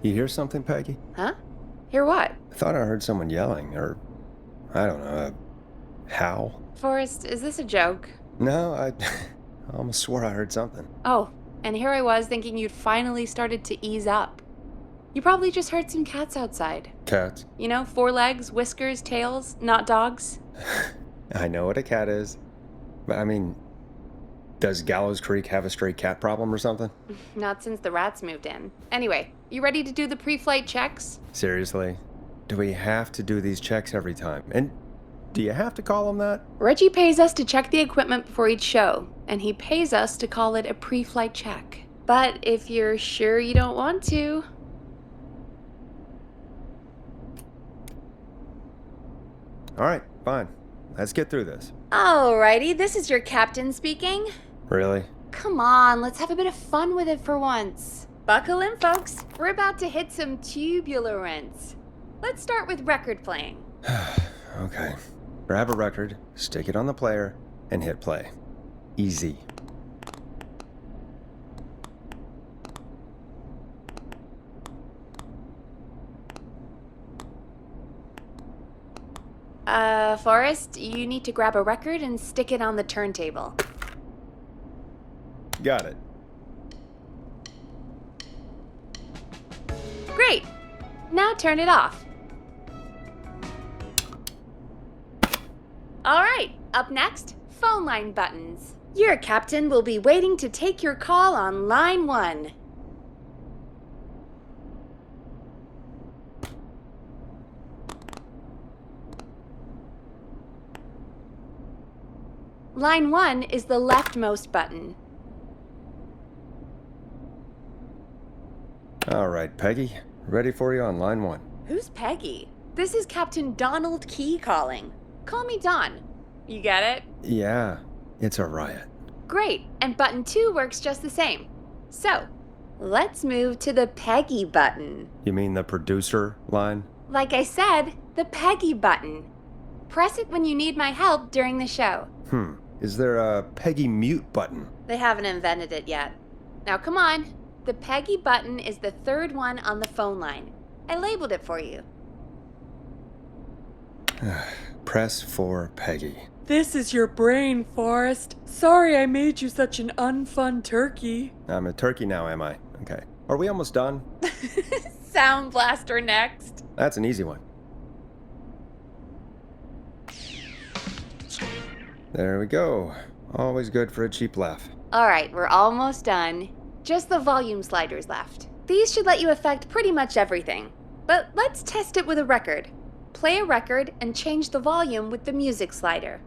You hear something, Peggy? Huh? Hear what? I thought I heard someone yelling, or, I don't know, a howl. Forrest, is this a joke? No, I almost swore I heard something. Oh, and here I was thinking you'd finally started to ease up. You probably just heard some cats outside. Cats? You know, 4 legs, whiskers, tails, not dogs. I know what a cat is, but I mean, does Gallows Creek have a stray cat problem or something? Not since the rats moved in. Anyway, you ready to do the pre-flight checks? Seriously? Do we have to do these checks every time? And do you have to call them that? Reggie pays us to check the equipment before each show, and he pays us to call it a pre-flight check. But if you're sure you don't want to... All right, fine. Let's get through this. Alrighty, this is your captain speaking. Really? Come on, let's have a bit of fun with it for once. Buckle in, folks. We're about to hit some tubular rents. Let's start with record playing. Okay. Grab a record, stick it on the player, and hit play. Easy. Forrest, you need to grab a record and stick it on the turntable. Got it. Great! Now turn it off. Alright, up next, phone line buttons. Your captain will be waiting to take your call on line 1. Line 1 is the leftmost button. All right, Peggy. Ready for you on line 1. Who's Peggy? This is Captain Donald Key calling. Call me Don. You get it? Yeah, it's a riot. Great, and button 2 works just the same. So, let's move to the Peggy button. You mean the producer line? Like I said, the Peggy button. Press it when you need my help during the show. Is there a Peggy mute button? They haven't invented it yet. Now come on. The Peggy button is the 3rd one on the phone line. I labeled it for you. Press for Peggy. This is your brain, Forrest. Sorry I made you such an unfun turkey. I'm a turkey now, am I? Okay. Are we almost done? Sound blaster next. That's an easy one. There we go. Always good for a cheap laugh. Alright, we're almost done. Just the volume sliders left. These should let you affect pretty much everything. But let's test it with a record. Play a record and change the volume with the music slider.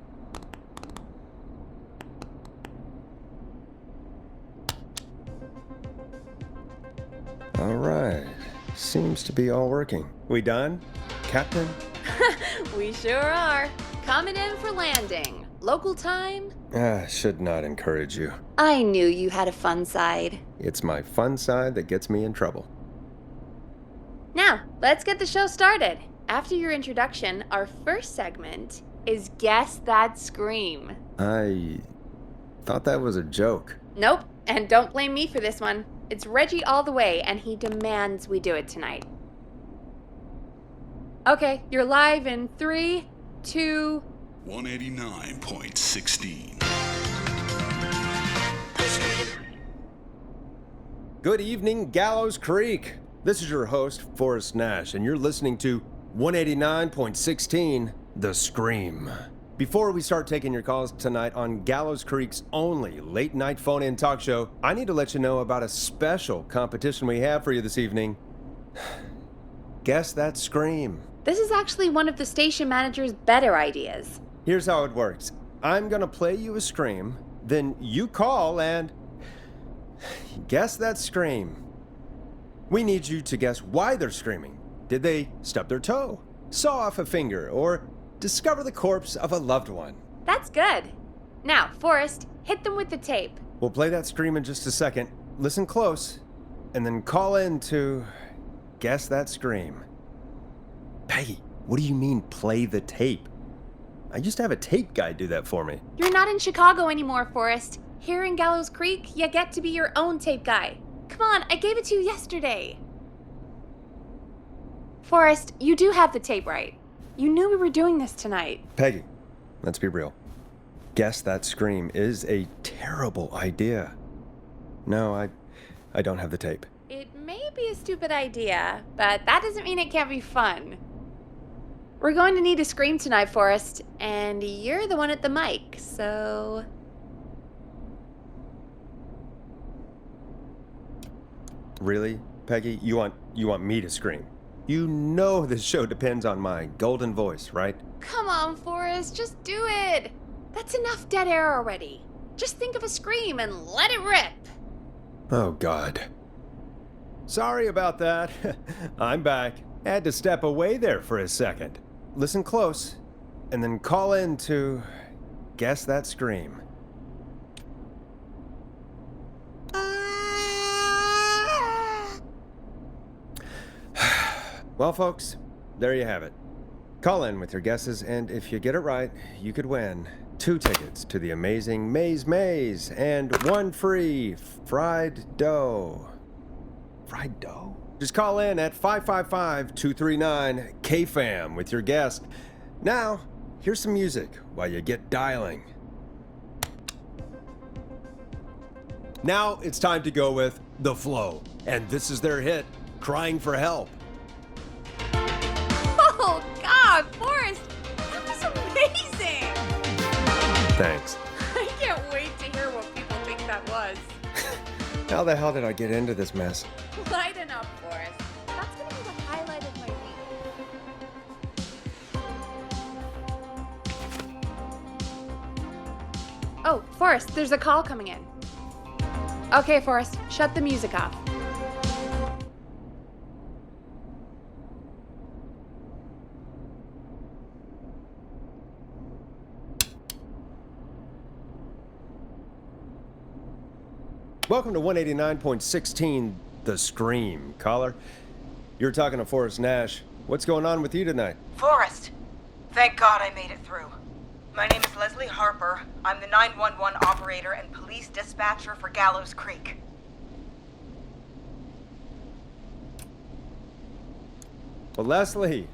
All right. Seems to be all working. We done, Captain? We sure are. Coming in for landing. Local time? Should not encourage you. I knew you had a fun side. It's my fun side that gets me in trouble. Now, let's get the show started. After your introduction, our first segment is Guess That Scream. I thought that was a joke. Nope, and don't blame me for this one. It's Reggie all the way, and he demands we do it tonight. Okay, you're live in 3, 2... 189.16. Good evening, Gallows Creek. This is your host, Forrest Nash, and you're listening to 189.16, The Scream. Before we start taking your calls tonight on Gallows Creek's only late-night phone-in talk show, I need to let you know about a special competition we have for you this evening. Guess That Scream. This is actually one of the station manager's better ideas. Here's how it works. I'm gonna play you a scream, then you call and guess that scream. We need you to guess why they're screaming. Did they stub their toe, saw off a finger, or discover the corpse of a loved one? That's good. Now, Forrest, hit them with the tape. We'll play that scream in just a second. Listen close, and then call in to guess that scream. Peggy, what do you mean play the tape? I used to have a tape guy do that for me. You're not in Chicago anymore, Forrest. Here in Gallows Creek, you get to be your own tape guy. Come on, I gave it to you yesterday. Forrest, you do have the tape right. You knew we were doing this tonight. Peggy, let's be real. Guess that scream is a terrible idea. No, I don't have the tape. It may be a stupid idea, but that doesn't mean it can't be fun. We're going to need a scream tonight, Forrest, and you're the one at the mic, so... Really, Peggy? You want me to scream? You know this show depends on my golden voice, right? Come on, Forrest, just do it. That's enough dead air already. Just think of a scream and let it rip. Oh, God. Sorry about that. I'm back. Had to step away there for a second. Listen close, and then call in to guess that scream. Well, folks, there you have it. Call in with your guesses, and if you get it right, you could win 2 tickets to the amazing Maze and 1 free fried dough. Fried dough? Just call in at 555-239-KFAM with your guess. Now, here's some music while you get dialing. Now it's time to go with The Flow, and this is their hit, Crying for Help. Oh, God, Forrest, that was amazing. Thanks. I can't wait to hear what people think that was. How the hell did I get into this mess? Lighten up, Forrest. That's going to be the highlight of my week. Oh, Forrest, there's a call coming in. Okay, Forrest, shut the music off. Welcome to 189.16, The Scream. Caller, you're talking to Forrest Nash. What's going on with you tonight? Forrest! Thank God I made it through. My name is Leslie Harper. I'm the 911 operator and police dispatcher for Gallows Creek. Well, Leslie,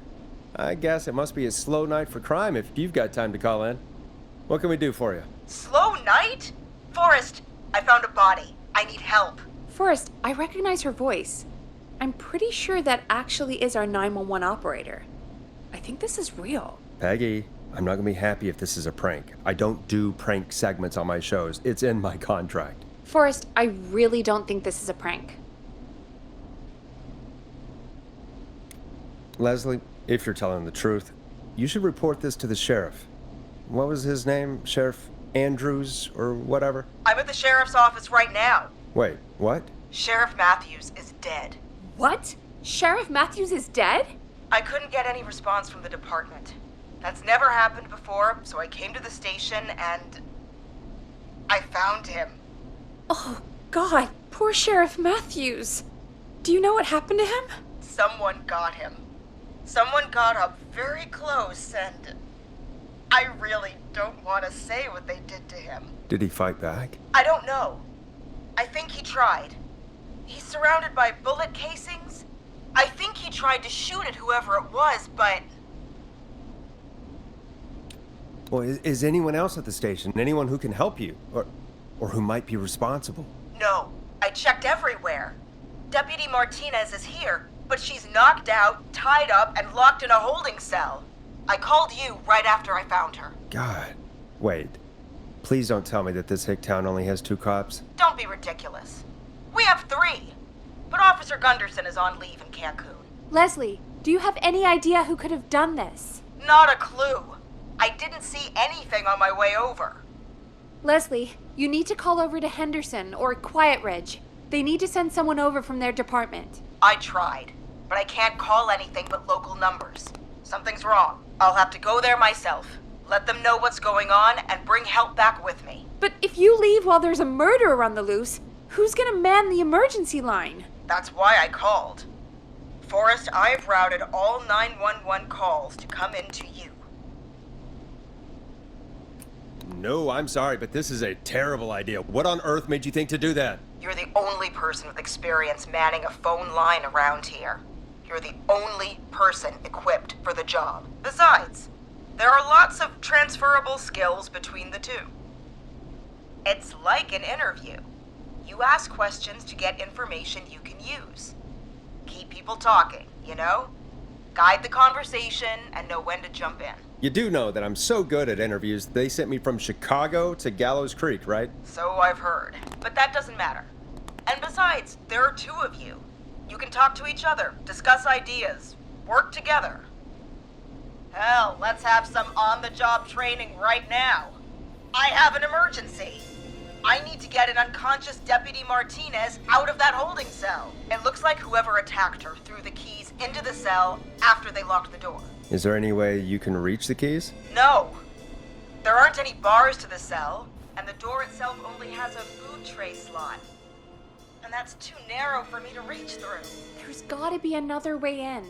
I guess it must be a slow night for crime if you've got time to call in. What can we do for you? Slow night? Forrest, I found a body. I need help. Forrest, I recognize her voice. I'm pretty sure that actually is our 911 operator. I think this is real. Peggy, I'm not going to be happy if this is a prank. I don't do prank segments on my shows. It's in my contract. Forrest, I really don't think this is a prank. Leslie, if you're telling the truth, you should report this to the sheriff. What was his name? Sheriff Andrews or whatever? I'm at the sheriff's office right now. Wait, what? Sheriff Matthews is dead. What? Sheriff Matthews is dead? I couldn't get any response from the department. That's never happened before, so I came to the station and I found him. Oh, God, poor Sheriff Matthews. Do you know what happened to him? Someone got him. Someone got up very close and I really don't want to say what they did to him. Did he fight back? I don't know. I think he tried. He's surrounded by bullet casings. I think he tried to shoot at whoever it was, but... Well, is anyone else at the station? Anyone who can help you? Or who might be responsible? No. I checked everywhere. Deputy Martinez is here, but she's knocked out, tied up, and locked in a holding cell. I called you right after I found her. God. Wait. Please don't tell me that this hick town only has 2 cops. Don't be ridiculous. We have 3. But Officer Gunderson is on leave in Cancun. Leslie, do you have any idea who could have done this? Not a clue. I didn't see anything on my way over. Leslie, you need to call over to Henderson or Quiet Ridge. They need to send someone over from their department. I tried, but I can't call anything but local numbers. Something's wrong. I'll have to go there myself. Let them know what's going on and bring help back with me. But if you leave while there's a murderer on the loose, who's gonna man the emergency line? That's why I called. Forrest, I've routed all 911 calls to come in to you. No, I'm sorry, but this is a terrible idea. What on earth made you think to do that? You're the only person with experience manning a phone line around here. You're the only person equipped for the job. Besides, there are lots of transferable skills between the two. It's like an interview. You ask questions to get information you can use. Keep people talking, you know? Guide the conversation and know when to jump in. You do know that I'm so good at interviews, they sent me from Chicago to Gallows Creek, right? So I've heard. But that doesn't matter. And besides, there are two of you. You can talk to each other, discuss ideas, work together. Hell, let's have some on-the-job training right now. I have an emergency. I need to get an unconscious Deputy Martinez out of that holding cell. It looks like whoever attacked her threw the keys into the cell after they locked the door. Is there any way you can reach the keys? No. There aren't any bars to the cell, and the door itself only has a food tray slot. And that's too narrow for me to reach through. There's gotta be another way in.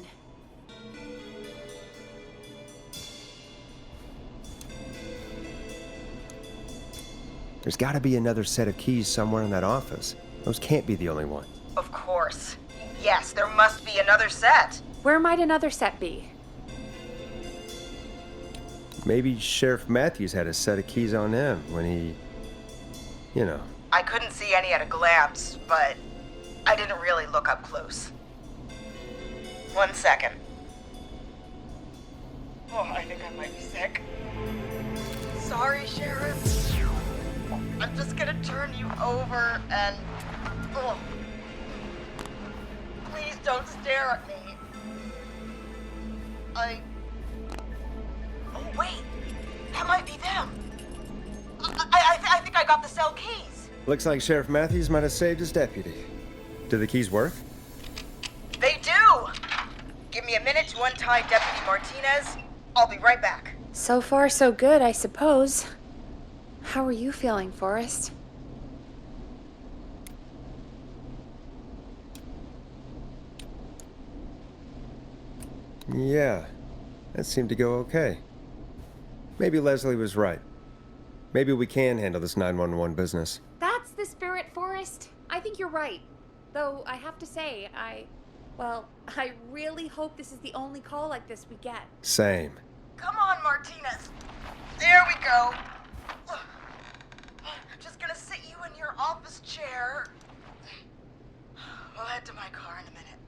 There's gotta be another set of keys somewhere in that office. Those can't be the only one. Of course. Yes, there must be another set. Where might another set be? Maybe Sheriff Matthews had a set of keys on him when he... you know. I couldn't see any at a glance, but I didn't really look up close. 1 second. Oh, I think I might be sick. Sorry, Sheriff. I'm just gonna turn you over and... Oh. Please don't stare at me. Oh, wait. That might be them. I think I got the cell keys. Looks like Sheriff Matthews might have saved his deputy. Do the keys work? They do! Give me a minute to untie Deputy Martinez. I'll be right back. So far, so good, I suppose. How are you feeling, Forrest? Yeah, that seemed to go okay. Maybe Leslie was right. Maybe we can handle this 911 business. That's the spirit, Forrest. I think you're right. Though, I have to say, I really hope this is the only call like this we get. Same. Come on, Martinez. There we go. I'm just gonna sit you in your office chair. We'll head to my car in a minute.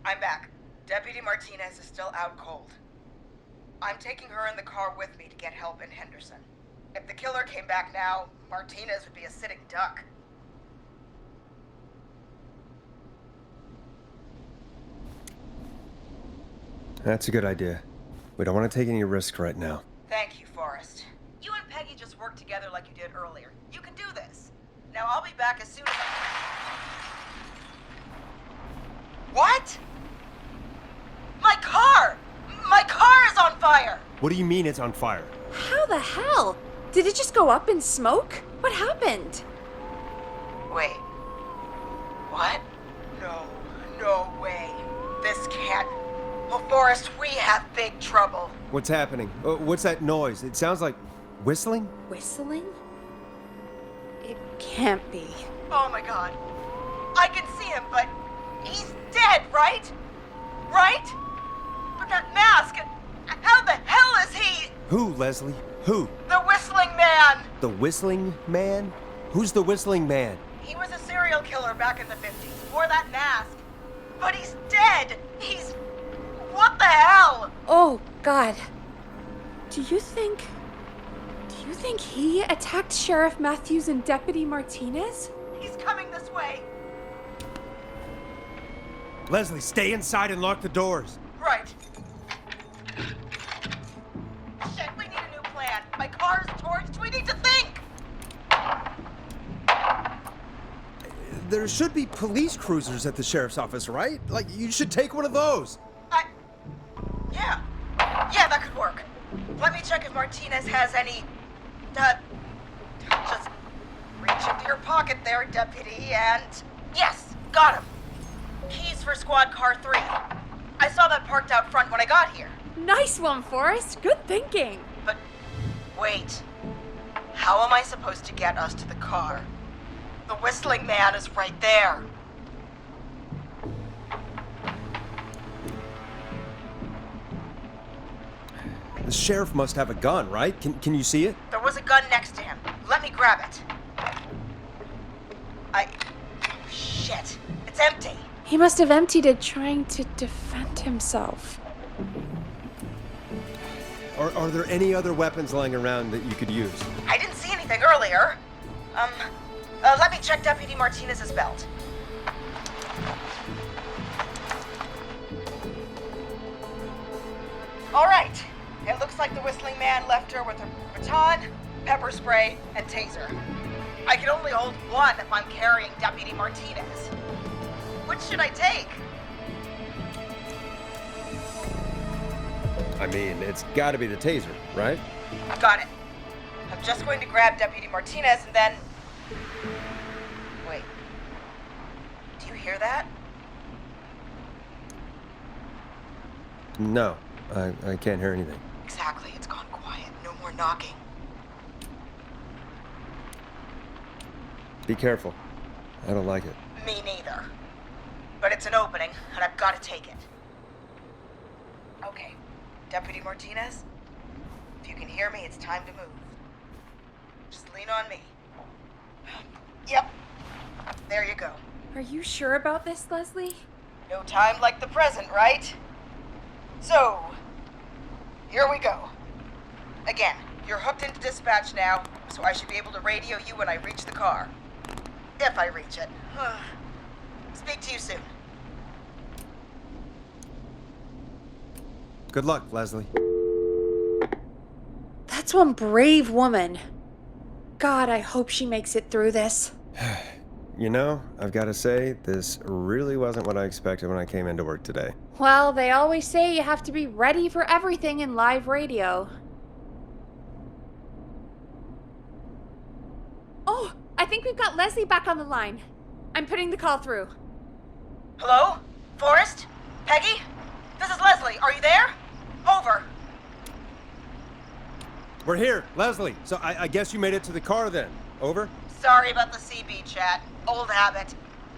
I'm back. Deputy Martinez is still out cold. I'm taking her in the car with me to get help in Henderson. If the killer came back now, Martinez would be a sitting duck. That's a good idea. We don't want to take any risk right now. Thank you, Forrest. You and Peggy just worked together like you did earlier. You can do this. Now I'll be back as soon as What? My car! My car is on fire! What do you mean it's on fire? How the hell? Did it just go up in smoke? What happened? Wait. What? No way. This can't... Oh, Forrest, we have big trouble. What's happening? What's that noise? It sounds like whistling? Whistling? It can't be. Oh my god. I can see him, but he's dead, right? Right? But that mask, how the hell is he? Who, Leslie? Who? The Whistling Man! The Whistling Man? Who's the Whistling Man? He was a serial killer back in the 50s, wore that mask. But he's dead! He's... What the hell? Oh, God. Do you think he attacked Sheriff Matthews and Deputy Martinez? He's coming this way. Leslie, stay inside and lock the doors. Right. Shit, we need a new plan. My car is torched. We need to think. There should be police cruisers at the sheriff's office, right? Like, you should take one of those. Yeah, that could work. Let me check if Martinez has any... just reach into your pocket there, Deputy, and... Yes, got him. Keys for squad car 3. I saw that parked out front when I got here. Nice one, Forrest. Good thinking. But wait. How am I supposed to get us to the car? The Whistling Man is right there. The sheriff must have a gun, right? Can you see it? There was a gun next to him. Let me grab it. Shit. It's empty. He must have emptied it trying to defend himself. Are there any other weapons lying around that you could use? I didn't see anything earlier. Let me check Deputy Martinez's belt. All right. It looks like the whistling man left her with her baton, pepper spray, and taser. I can only hold one if I'm carrying Deputy Martinez. Which should I take? I mean, it's gotta be the taser, right? Got it. I'm just going to grab Deputy Martinez and then... Wait. Do you hear that? No, I can't hear anything. Exactly. It's gone quiet. No more knocking. Be careful. I don't like it. Me neither. But it's an opening, and I've got to take it. Okay. Deputy Martinez? If you can hear me, it's time to move. Just lean on me. Yep. There you go. Are you sure about this, Leslie? No time like the present, right? So, here we go. Again, you're hooked into dispatch now, so I should be able to radio you when I reach the car. If I reach it. Speak to you soon. Good luck, Leslie. That's one brave woman. God, I hope she makes it through this. You know, I've got to say, this really wasn't what I expected when I came into work today. Well, they always say you have to be ready for everything in live radio. Oh, I think we've got Leslie back on the line. I'm putting the call through. Hello? Forrest? Peggy? This is Leslie. Are you there? Over. We're here, Leslie. So I guess you made it to the car then. Over? Sorry about the CB chat. Old habit.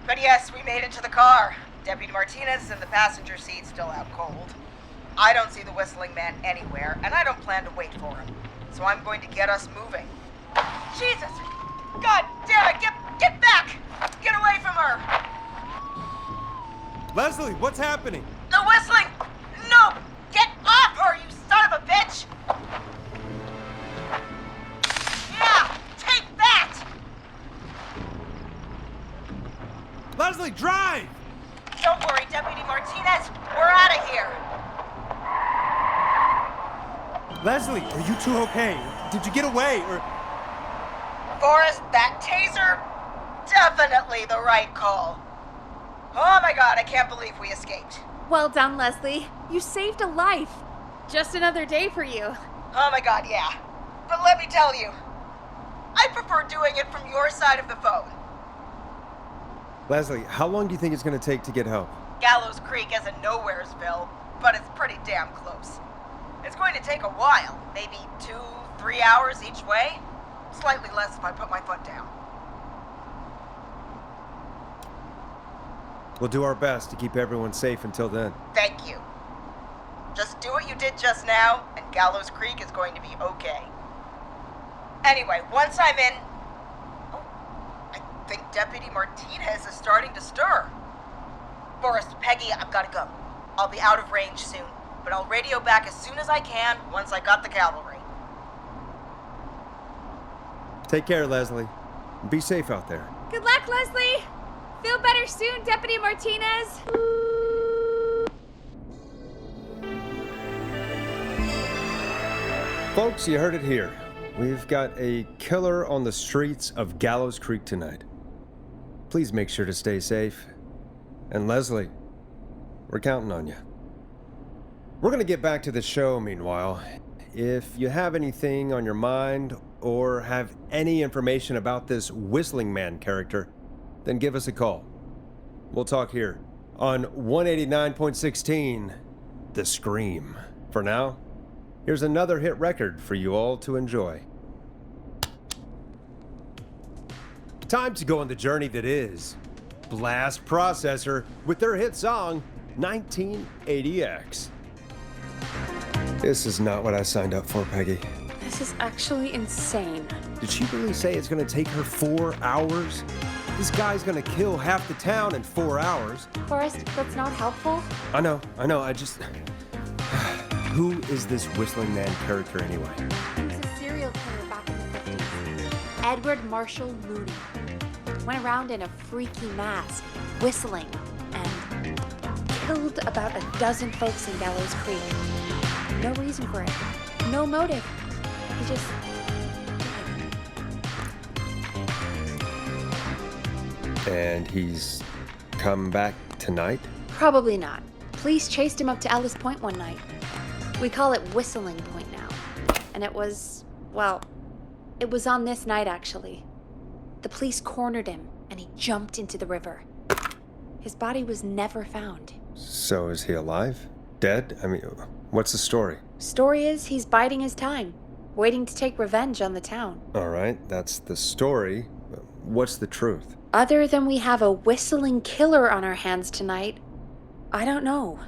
But yes, we made it to the car. Deputy Martinez is in the passenger seat, still out cold. I don't see the whistling man anywhere, and I don't plan to wait for him. So I'm going to get us moving. Jesus! God damn it! Get back! Get away from her! Leslie, what's happening? The whistling! No! Get off her, you son of a bitch! Yeah! Take that! Leslie, drive! Don't worry, Deputy Martinez. We're out of here. Leslie, are you two okay? Did you get away, or... Forrest, that taser? Definitely the right call. Oh my god, I can't believe we escaped. Well done, Leslie. You saved a life. Just another day for you. Oh my god, yeah. But let me tell you, I prefer doing it from your side of the phone. Leslie, how long do you think it's going to take to get help? Gallows Creek isn't Nowheresville, but it's pretty damn close. It's going to take a while, maybe 2-3 hours each way. Slightly less if I put my foot down. We'll do our best to keep everyone safe until then. Thank you. Just do what you did just now, and Gallows Creek is going to be okay. Anyway, once I'm in... Oh, I think Deputy Martinez is starting to stir. Forrest, Peggy, I've got to go. I'll be out of range soon, but I'll radio back as soon as I can once I got the cavalry. Take care, Leslie. Be safe out there. Good luck, Leslie. Feel better soon, Deputy Martinez. Folks, you heard it here. We've got a killer on the streets of Gallows Creek tonight. Please make sure to stay safe. And Leslie, we're counting on you. We're going to get back to the show meanwhile. If you have anything on your mind or have any information about this Whistling Man character, then give us a call. We'll talk here on 189.16, The Scream. For now, here's another hit record for you all to enjoy. Time to go on the journey that is Blast Processor with their hit song, 1980X. This is not what I signed up for, Peggy. This is actually insane. Did she really say it's gonna take her 4 hours? This guy's gonna kill half the town in 4 hours. Forrest, that's not helpful. I know, I just... Who is this Whistling Man character anyway? He was a serial killer back in the 50s. Edward Marshall Mooney. Went around in a freaky mask, whistling, and killed about a dozen folks in Gallows Creek. No reason for it. No motive. He just... And he's come back tonight? Probably not. Police chased him up to Ellis Point one night. We call it Whistling Point now. And it was, well, it was on this night actually. The police cornered him and he jumped into the river. His body was never found. So is he alive? Dead? I mean, what's the story? Story is he's biding his time, waiting to take revenge on the town. All right, that's the story. What's the truth? Other than we have a whistling killer on our hands tonight, I don't know.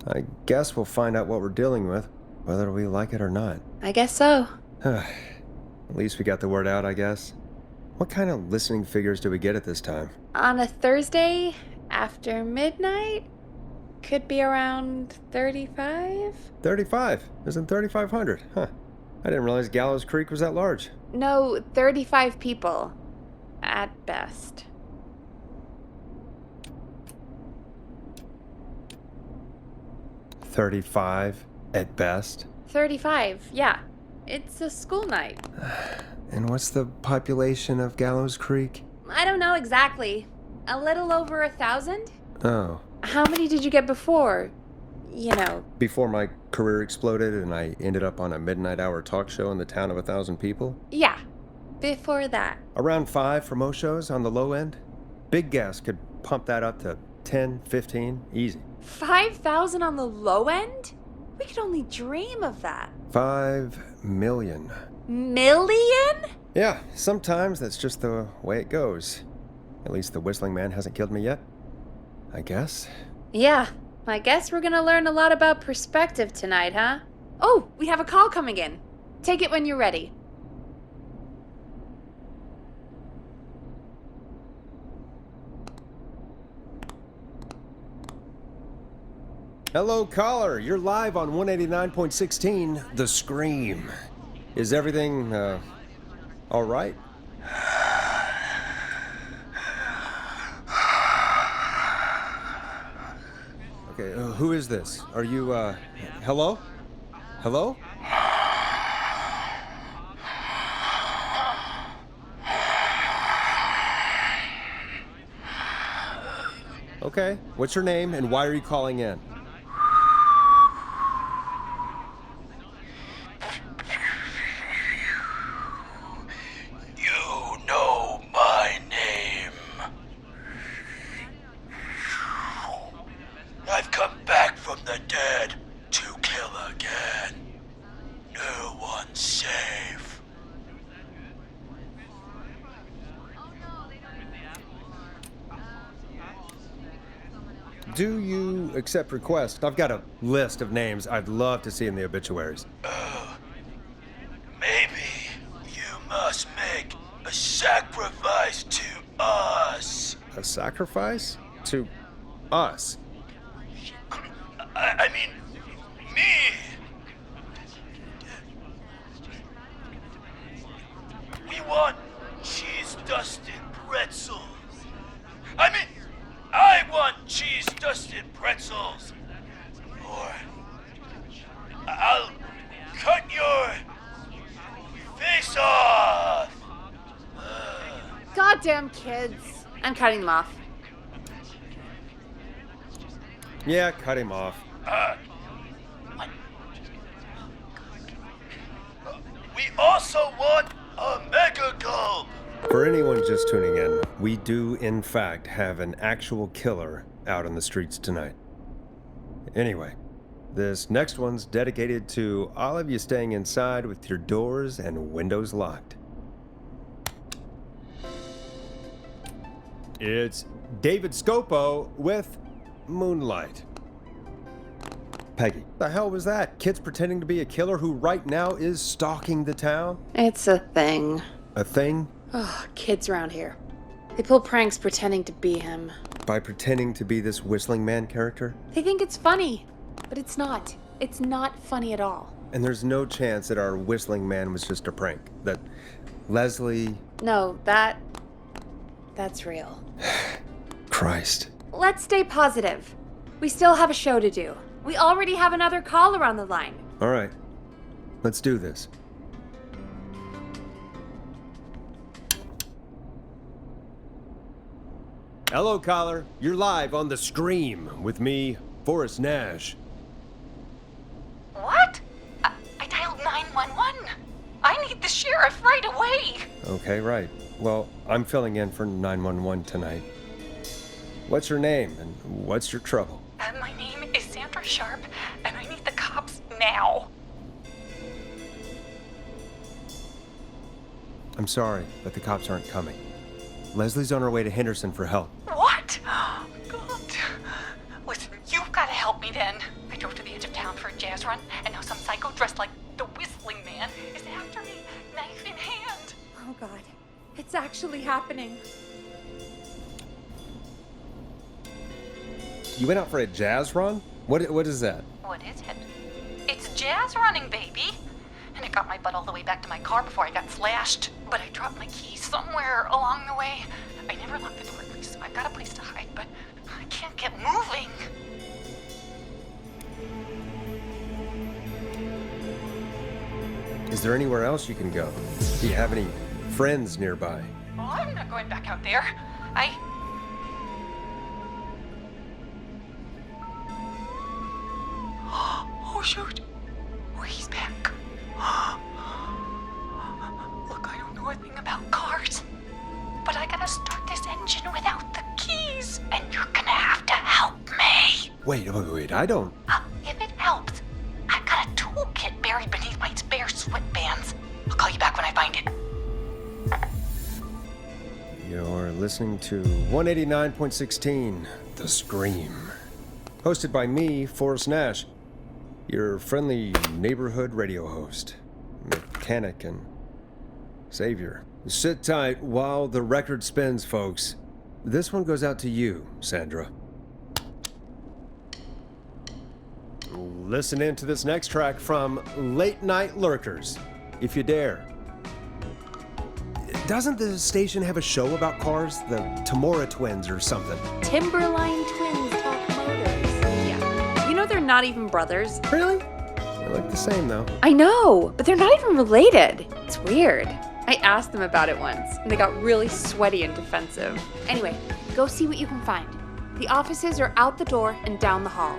I guess we'll find out what we're dealing with, whether we like it or not. I guess so. At least we got the word out, I guess. What kind of listening figures do we get at this time? On a Thursday after midnight? Could be around 35? 35? Isn't 3,500? Huh. I didn't realize Gallows Creek was that large. No, 35 people. At best. $35 at best? 35, yeah. It's a school night. And what's the population of Gallows Creek? I don't know exactly. A little over 1,000? Oh. How many did you get before? You know. Before my career exploded and I ended up on a midnight hour talk show in the town of 1,000 people? Yeah. Before that. Around 5 for most shows on the low end. Big gas could pump that up to 10, 15, easy. 5,000 on the low end? We could only dream of that. 5 million. Million? Yeah, sometimes that's just the way it goes. At least the Whistling Man hasn't killed me yet. I guess. Yeah, I guess we're gonna learn a lot about perspective tonight, huh? Oh, we have a call coming in. Take it when you're ready. Hello, caller. You're live on 189.16, The Scream. Is everything, all right? Okay, who is this? Are you, hello? Hello? Okay, what's your name and why are you calling in? Do you accept requests? I've got a list of names I'd love to see in the obituaries. Maybe you must make a sacrifice to us. A sacrifice? To us? I mean, me. We want cheese-dusted pretzels. I mean, I want cheese-dusted pretzels. Or I'll cut your face off. Goddamn kids. I'm cutting them off. Yeah, cut him off. We also want a mega gulp. For anyone just tuning in, we do, in fact, have an actual killer out on the streets tonight. Anyway, this next one's dedicated to all of you staying inside with your doors and windows locked. It's David Scopo with Moonlight. Peggy, the hell was that? Kids pretending to be a killer who right now is stalking the town? It's a thing. A thing? Oh, kids around here. They pull pranks pretending to be him. By pretending to be this whistling man character? They think it's funny, but it's not. It's not funny at all. And there's no chance that our whistling man was just a prank? That Leslie... No, that's real. Christ. Let's stay positive. We still have a show to do. We already have another caller on the line. All right. Let's do this. Hello, caller. You're live on The Scream with me, Forrest Nash. What? I dialed 911. I need the sheriff right away. Okay, right. Well, I'm filling in for 911 tonight. What's your name and what's your trouble? My name is Sandra Sharp, and I need the cops now. I'm sorry, but the cops aren't coming. Leslie's on her way to Henderson for help. What? God. Listen, you've got to help me then. I drove to the edge of town for a jazz run, and now some psycho dressed like the Whistling Man is after me, knife in hand. Oh, God. It's actually happening. You went out for a jazz run? What is that? What is it? It's jazz running, baby. And it got my butt all the way back to my car before I got slashed. But I dropped my keys somewhere along the way. I never locked the door, at least, so I've got a place to hide, but I can't get moving. Is there anywhere else you can go? Do you have any friends nearby? Well, I'm not going back out there. Oh, shoot. Oh, he's back. Look, I don't know a thing about cars, but I gotta start this engine without the keys, and you're gonna have to help me. Wait, I don't... If it helps, I've got a toolkit buried beneath my spare sweatbands. I'll call you back when I find it. You're listening to 189.16, The Scream. Hosted by me, Forrest Nash, your friendly neighborhood radio host, mechanic, and savior. Sit tight while the record spins, folks. This one goes out to you, Sandra. Listen in to this next track from Late Night Lurkers, if you dare. Doesn't the station have a show about cars? The Tamora twins or something? Timberline twins talk motors. Yeah. You know they're not even brothers. Really? They look the same, though. I know, but they're not even related. It's weird. I asked them about it once, and they got really sweaty and defensive. Anyway, go see what you can find. The offices are out the door and down the hall.